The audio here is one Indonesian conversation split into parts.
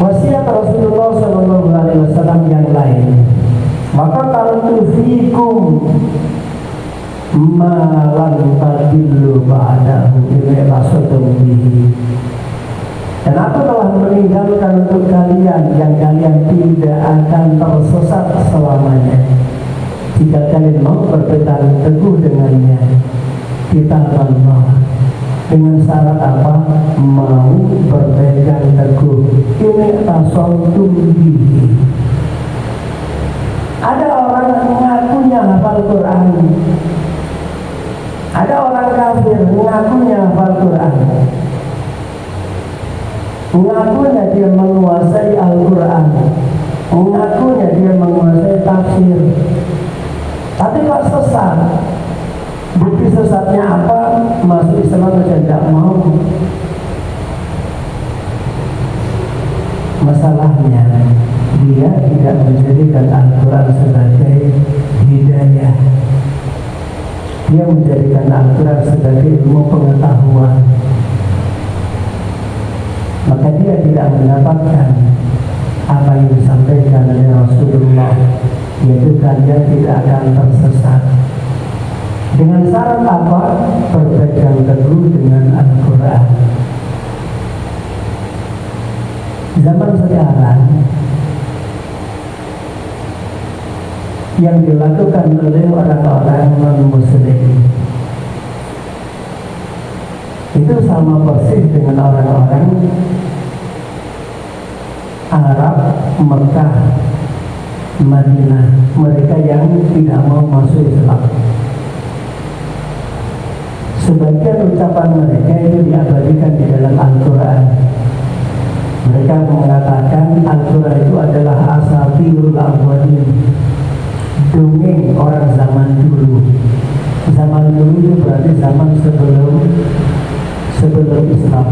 wasiat Rasulullah SAW yang lain, maka kalau fikum malam tadillu ba'dahu ila bihi, dan aku telah meninggalkan untuk kalian yang kalian tidak akan tersesat selamanya jika kalian mau berpegang teguh dengannya, kitab Allah, dengan syarat apa? Mau berpegang teguh. Ini tasawwuf bihi. Ada orang mengakunya hafal Quran, ada orang kafir mengakunya hafal Quran, mengakunya dia menguasai Al-Quran, mengakunya dia menguasai tafsir, tapi kok sesat. Bukti sesatnya apa? Masuk Islam saja tidak mau. Masalahnya dia tidak menjadikan Al-Quran sebagai hidayah. Dia menjadikan Al-Quran sebagai ilmu pengetahuan. Maka dia tidak mendapatkan apa yang disampaikan oleh Rasulullah, yaitu kalian tidak akan tersesat. Dengan syarat apa? Berpegang teguh dengan Al-Quran. Zaman sekarang yang dilakukan oleh orang-orang non-muslim itu sama persis dengan orang-orang Arab, Mekah, Madinah, mereka yang tidak mau masuk Islam. Sebagian ucapan mereka itu diabadikan di dalam Al-Quran. Mereka mengatakan Al-Quran itu adalah asatirul awwalin, dongeng orang zaman dulu. Zaman dulu itu berarti zaman sebelum Islam.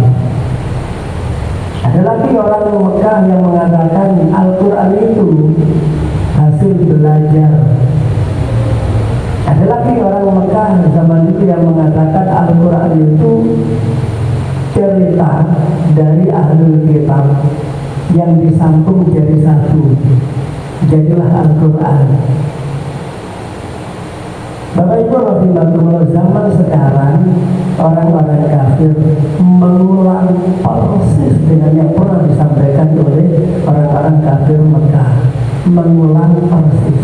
Ada lagi orang Mekah yang mengatakan Al-Quran itu hasil belajar. Ada lagi orang Mekah zaman itu yang mengatakan Al-Quran itu cerita dari Ahlul Kitab yang disambung jadi satu, jadilah Al-Quran. Bapak Ibu rahimahullah, zaman sekarang orang-orang kafir mengulang persis dengan yang pernah disampaikan oleh orang-orang kafir Mekah, mengulang persis.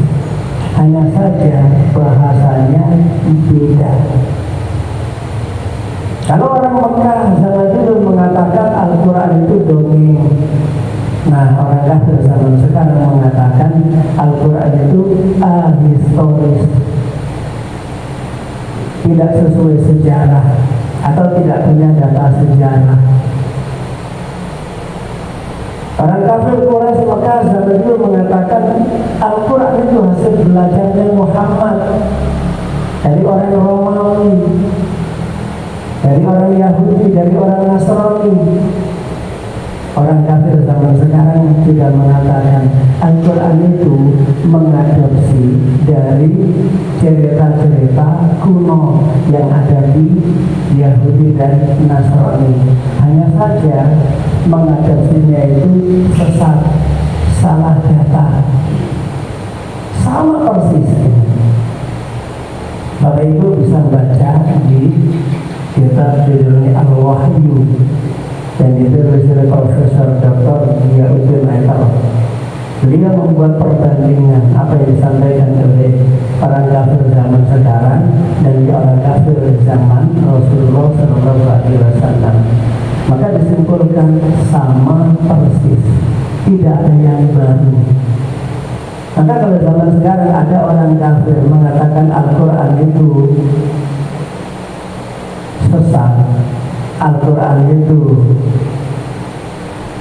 Hanya saja bahasanya beda. Kalau orang Mekah zaman dulu mengatakan Al-Quran itu dongeng, nah orang kafir zaman sekarang mengatakan Al-Quran itu ahistoris, tidak sesuai sejarah atau tidak punya data sejarah. Orang kafir Quraisy Mekah zaman dulu mengatakan Al-Quran itu hasil belajarnya Muhammad dari orang Romawi, dari orang Yahudi, dari orang Nasrani. Orang kafir zaman sekarang tidak mengatakan Al-Quran itu mengadopsi dari cerita-cerita kuno yang ada di Yahudi dan Nasrani. Hanya saja mengadopsinya itu sesat, salah data, sama persis. Bapak Ibu bisa baca di kitab judulnya Al-Wahyu, dan itu oleh Profesor Dr. Diauddin Aital. Beliau membuat perbandingan apa yang disampaikan oleh orang kafir zaman sekarang dan orang kafir zaman Rasulullah SAW. Maka disimpulkan sama persis, tidak ada yang baru. Maka kalau zaman sekarang ada orang kafir mengatakan Al-Quran itu sesat, Al-Quran itu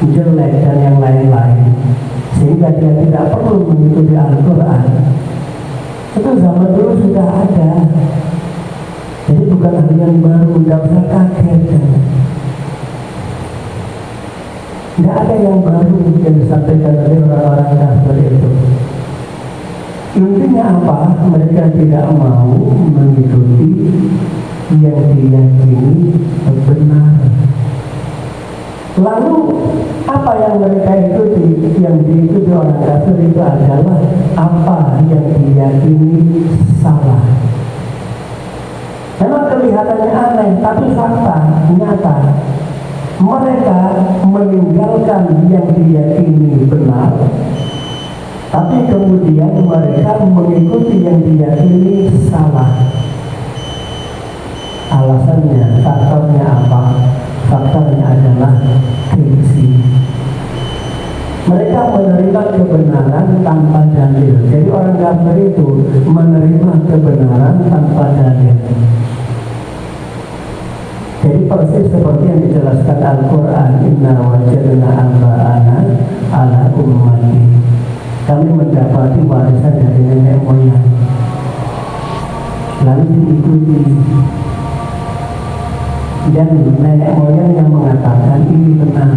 jelek dan yang lain-lain, sehingga dia tidak perlu mengikuti Al-Quran, itu zaman dulu sudah ada. Jadi bukan hal yang baru, tidak usah kaget. Tidak ada yang baru yang disampaikan oleh orang-orang kafir itu. Intinya apa? Mereka tidak mau mengikuti yang diyakini benar. Lalu apa yang mereka ikuti, yang diikuti orang kafir itu adalah apa yang diyakini salah. Memang kelihatannya aneh, tapi fakta nyata. Mereka meninggalkan yang diyakini benar, tapi kemudian mereka mengikuti yang diyakini salah. Alasannya, faktornya apa? Faktornya adalah gengsi. Mereka menerima kebenaran tanpa dalil. Jadi orang kafir itu menerima kebenaran tanpa dalil. Jadi persis seperti yang dijelaskan Al-Quran, Inna wajadna aba'ana ala ummati. Kami mendapati warisan dari nenek moyang, lalu diikuti. Dan nenek moyang yang mengatakan ini benar,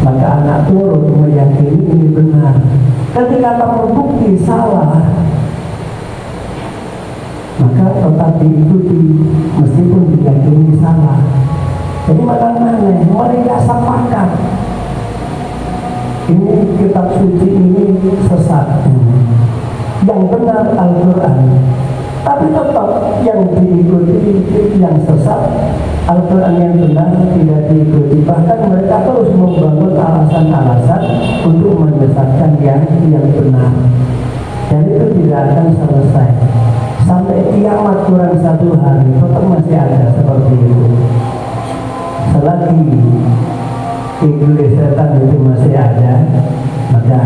maka anak turun meyakini ini benar. Ketika terbukti salah, maka tetap diikuti meskipun diyakini salah. Jadi makanya mereka sepakat ini kitab suci ini sesat, yang benar Al-Quran, tapi tetap yang diikuti yang sesat. Al-Quran yang benar tidak diikuti. Bahkan mereka terus membangun alasan-alasan untuk menyesatkan yang benar. Dan itu tidak akan selesai sampai kiamat kurang 1 hari, tetap masih ada seperti itu. Selagi iblis setan itu masih ada, maka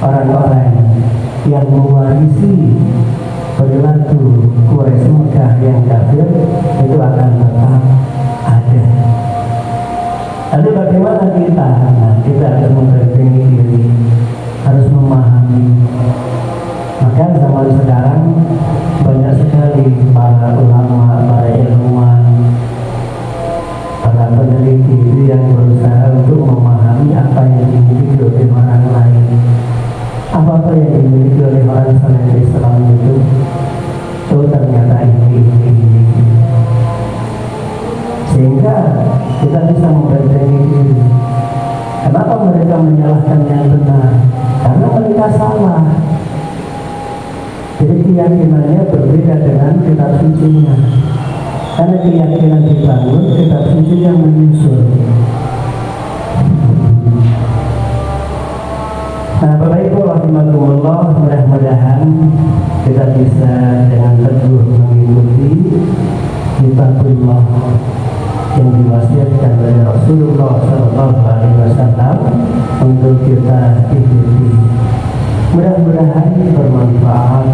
orang-orang yang mewarisi perilaku Quraisy Mekah yang kafir itu akan tetap ada. Lalu bagaimana kita? Nah, kita harus membentengi diri, harus memahami. Maka zaman sekarang banyak sekali para ulama, para ilmuwan, para peneliti itu yang berusaha untuk memahami apa yang dimiliki oleh orang lain. Apa yang dimiliki oleh orang selain Islam itu? Oh, ternyata ini. Sehingga kita bisa membentengi diri. Kenapa mereka menyalahkan yang benar? Karena mereka salah. Jadi keyakinannya berbeda dengan kitab sucinya. Karena keyakinan dibangun, kitab sucinya menyusul. Nah, Bapak Ibu rahimakumullah, mudah-mudahan kita bisa dengan teguh mengikuti kitabullah yang diwasiatkan oleh Rasulullah SAW untuk kita ikuti. Mudah-mudahan bermanfaat.